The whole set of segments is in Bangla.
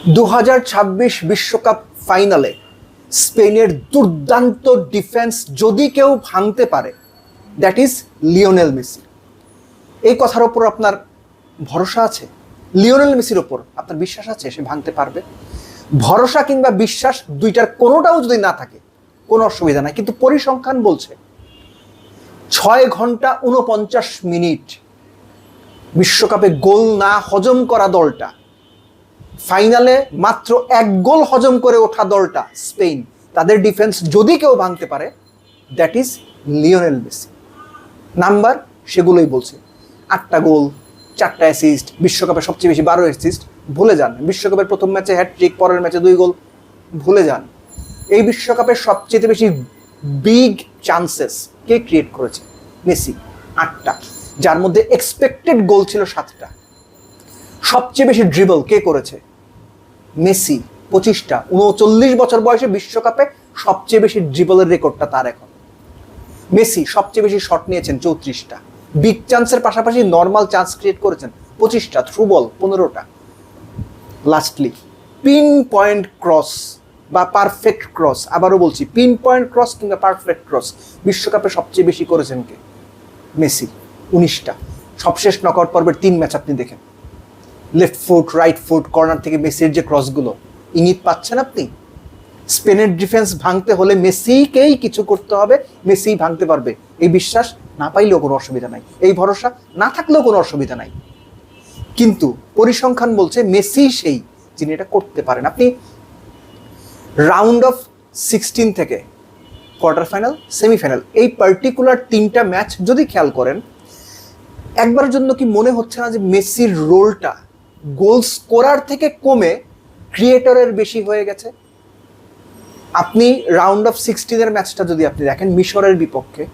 2026 বিশ্বকাপ ফাইনালে স্পেনের দুর্দান্ত ডিফেন্স যদি কেউ ভাঙতে পারে, দ্যাট ইজ লিওনেল মেসি। এই কথার ওপর আপনার ভরসা আছে? লিওনেল মেসির ওপর আপনার বিশ্বাস আছে সে ভাঙতে পারবে? ভরসা কিংবা বিশ্বাস দুইটার কোনোটাও যদি না থাকে কোনো অসুবিধা নাই, কিন্তু পরিসংখ্যান বলছে 6 ঘন্টা 49 মিনিট বিশ্বকাপে গোল না হজম করা দলটা, ফাইনালে মাত্র 1 গোল হজম করে ওঠা দলটা স্পেন, তাদের ডিফেন্স যদি কেউ ভাঙতে পারে that is Lionel Messi. Number সেগুলোই বলছে, 8টা গোল, 4টা অ্যাসিস্ট, বিশ্বকাপে সবচেয়ে বেশি 12 অ্যাসিস্ট, ভুলে যান। বিশ্বকাপের প্রথম ম্যাচে হ্যাটট্রিক, পরের ম্যাচে 2 গোল, ভুলে যান। এই বিশ্বকাপের সবচেয়ে বেশি বিগ চান্সেস কে ক্রিয়েট করেছে? মেসি, 8টা, যার মধ্যে এক্সপেক্টেড গোল ছিল 7টা। সবচেয়ে বেশি ড্রিবল কে করেছে? মেসি, 25টা। 39 বছর বয়সে বিশ্বকাপে সবচেয়ে বেশি ড্রিবলের রেকর্ডটা তার এখন। মেসি সবচেয়ে বেশি শট নিয়েছেন 34টা। বিগ চান্সের পাশাপাশি নর্মাল চান্স ক্রিয়েট করেছেন 25টা, থ্রু বল 15টা। লাস্টলি পিন পয়েন্ট ক্রস বা পারফেক্ট ক্রস, আবারও বলছি পিন পয়েন্ট ক্রস কিংবা পারফেক্ট ক্রস বিশ্বকাপে সবচেয়ে বেশি করেছেন কে? মেসি, 19টা। সবশেষ নকআউট পর্বের 3 ম্যাচ আপনি দেখেন, left foot, right foot, corner থেকে মেসির যে ক্রসগুলো, ইঙ্গিত পাচ্ছেন আপনি? স্পেনের ডিফেন্স ভাঙতে হলে মেসিকেই কিছু করতে হবে, মেসিই ভাঙতে পারবে। এই বিশ্বাস না পাইলেও কোনো অসুবিধা নাই, এই ভরসা না থাকলেও কোনো অসুবিধা নাই, কিন্তু পরিসংখ্যান বলছে মেসি সেই যিনি এটা করতে পারেন। আপনি রাউন্ড অফ 16 থেকে কোয়ার্টার ফাইনাল, সেমিফাইনাল, এই পার্টিকুলার 3টা ম্যাচ যদি খেয়াল করেন, একবারের জন্য কি মনে হচ্ছে না যে মেসির রোলটা গোল স্কোরার থেকে কমে ক্রিয়েটরের বেশি হয়ে গেছে? আপনি রাউন্ড অফ 16-এর ম্যাচটা যদি আপনি দেখেন, মিশরের বিপক্ষে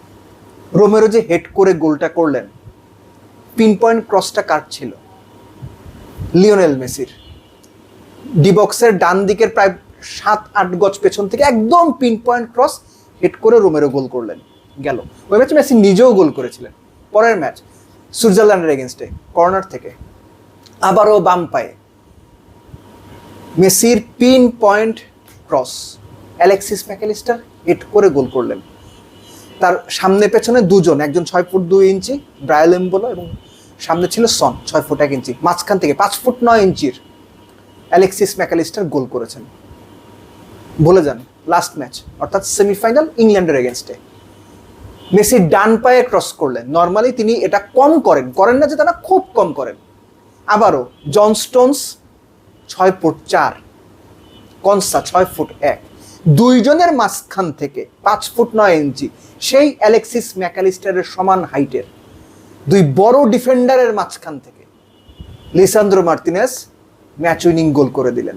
রোমেরো যে হেড করে গোলটা করলেন, পিন পয়েন্ট ক্রসটা কার ছিল? লিওনেল মেসির। ডিবক্সের ডান দিকের প্রায় 7-8 গজ পেছন থেকে একদম পিন পয়েন্ট ক্রস হেড করে রোমেরো গোল করলেন, গেল। ওই ম্যাচে মেসি নিজেও গোল করেছিলেন। পরের ম্যাচ সুইজারল্যান্ডের এগেনস্টে কর্নার থেকে আবারও বাম পায়ে মেসির pin point cross, Alexis Mac Allister head করে গোল করলেন। তার সামনে পেছনে দুজন, একজন 6 ফুট 2 ইঞ্চি ব্রায়ান এমবোলো এবং সামনে ছিল সন 6 ফুট 1 ইঞ্চি, মাঝখান থেকে 5 ফুট 9 ইঞ্চির অ্যালেক্সিস ম্যাকঅ্যালিস্টার গোল করেছেন। ভুলে যান লাস্ট ম্যাচ অর্থাৎ সেমিফাইনাল ইংল্যান্ডের এগেনস্টে মেসি ডান পায়ে ক্রস করলেন। নর্মালি তিনি এটা কম করেন না যে তারা খুব কম করেন। আবারও জন স্টোনস 6 ফুট 4, কনসা 6 ফুট 1, দুইজনের মাঝখান থেকে 5 ফুট 9 ইঞ্চি সেই অ্যালেক্সিস ম্যাকঅ্যালিস্টারের সমান হাইটের দুই বড় ডিফেন্ডারের মাঝখান থেকে লিসান্দ্রো মার্তিনেজ ম্যাচ উইনিং গোল করে দিলেন।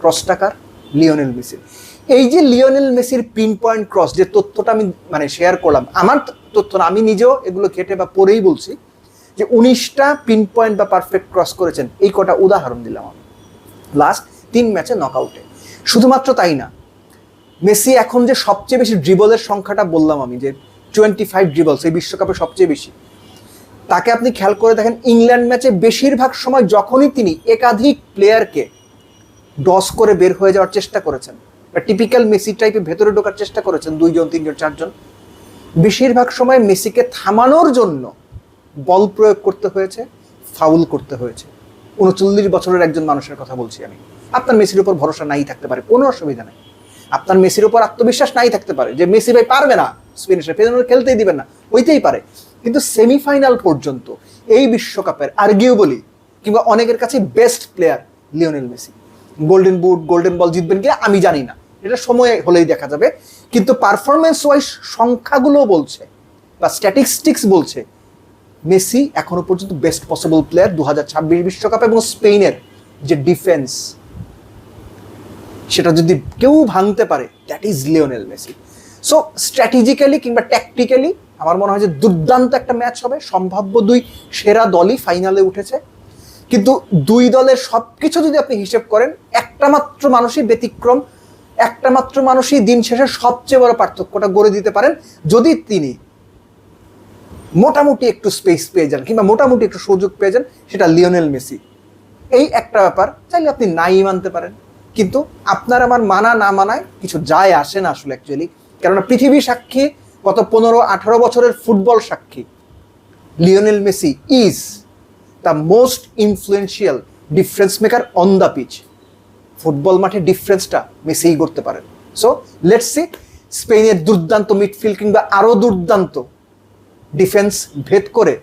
ক্রসটা কার? লিওনেল মেসির। এই যে লিওনেল মেসির পিন পয়েন্ট ক্রস, যে তথ্যটা আমি শেয়ার করলাম, আমার তথ্য না, আমি নিজেও এগুলো ঘেটে বা পড়েই বলছি যে 19টা পিন পয়েন্ট বা পারফেক্ট ক্রস করেছেন। এই কটা উদাহরণ দিলাম আমি লাস্ট 3 ম্যাচে নকআউটে। শুধুমাত্র তাই না, মেসি এখন যে সবচেয়ে বেশি ড্রিবলের সংখ্যাটা বললাম আমি, যে 25 ড্রিবলস এই বিশ্বকাপে সবচেয়ে বেশি, তাকে আপনি খেয়াল করে দেখেন ইংল্যান্ড ম্যাচে বেশিরভাগ সময় যখনই তিনি একাধিক প্লেয়ারকে ডস করে বের হয়ে যাওয়ার চেষ্টা করেছেন বা টিপিক্যাল মেসি টাইপে ভেতরে ঢোকার চেষ্টা করেছেন, 2 জন 3 জন 4 জন, বেশিরভাগ সময় মেসিকে থামানোর জন্য বল প্রয়োগ করতে হয়েছে, ফাউল করতে হয়েছে। 39 বছরের একজন মানুষের কথা বলছি আমি। আপনার মেসির উপর ভরসা নাই থাকতে পারে, কোনো অসুবিধা নাই। আপনার মেসির উপর আত্মবিশ্বাস নাই থাকতে পারে যে মেসি ভাই পারবে না, স্পেনের সাথে খেলতেই দিবেন না, হইতেই পারে। কিন্তু সেমিফাইনাল পর্যন্ত এই বিশ্বকাপের আর্গুয়েবলি কিংবা অনেকের কাছে best player Lionel Messi. Golden boot, golden ball জিতবেন কিনা আমি জানি না, এটা সময় হলেই দেখা যাবে, কিন্তু পারফরমেন্স ওয়াইজ সংখ্যাগুলো বলছে বা স্ট্যাটিস্টিক্স বলছে মেসি এখনো পর্যন্ত বেস্ট পসিবল প্লেয়ার 2026 বিশ্বকাপ। এবং স্পেনের যে ডিফেন্স, সেটা যদি কেউ ভাঙতে পারে that is Lionel Messi. So strategically কিংবা ট্যাকটিক্যালি আমার মনে হয় যে দুর্দান্ত একটা ম্যাচ হবে। সম্ভাব্য 2 সেরা দলই ফাইনালে উঠেছে, কিন্তু 2 দলের সব কিছু যদি আপনি হিসেব করেন, একটা মাত্র মানুষই ব্যতিক্রম, একটা মাত্র মানুষই দিন শেষে সবচেয়ে বড় পার্থক্যটা গড়ে দিতে পারেন, যদি তিনি মোটামুটি একটু স্পেস পেয়ে যান কিংবা মোটামুটি একটু সুযোগ পেয়ে যান, সেটা লিওনেল মেসি। এই একটা ব্যাপার, চাইলে আপনি নাই মানতে পারেন, কিন্তু আপনার আমার মানা না মানায় কিছু যায় আসে না আসলে অ্যাকচুয়ালি। কেননা পৃথিবী সাক্ষী, গত 15-18 বছরের ফুটবল সাক্ষী, Lionel Messi is the most influential difference maker on the pitch. Football মাঠে ডিফারেন্সটা মেসিই করতে পারেন। সো লেটস সি স্পেনের দুর্দান্ত মিডফিল্ড কিংবা আরও দুর্দান্ত ডিফেন্স ভেদ করে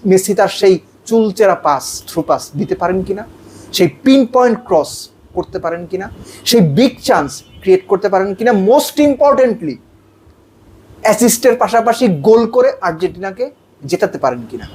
মেসি তার সেই চুলচেরা পাস, থ্রু পাস দিতে পারেন কিনা, সেই পিন পয়েন্ট ক্রস করতে পারেন কিনা, সেই বিগ চান্স ক্রিয়েট করতে পারেন কিনা, মোস্ট ইম্পর্টেন্টলি অ্যাসিস্টের পাশাপাশি গোল করে আর্জেন্টিনাকে জেতাতে পারেন কিনা।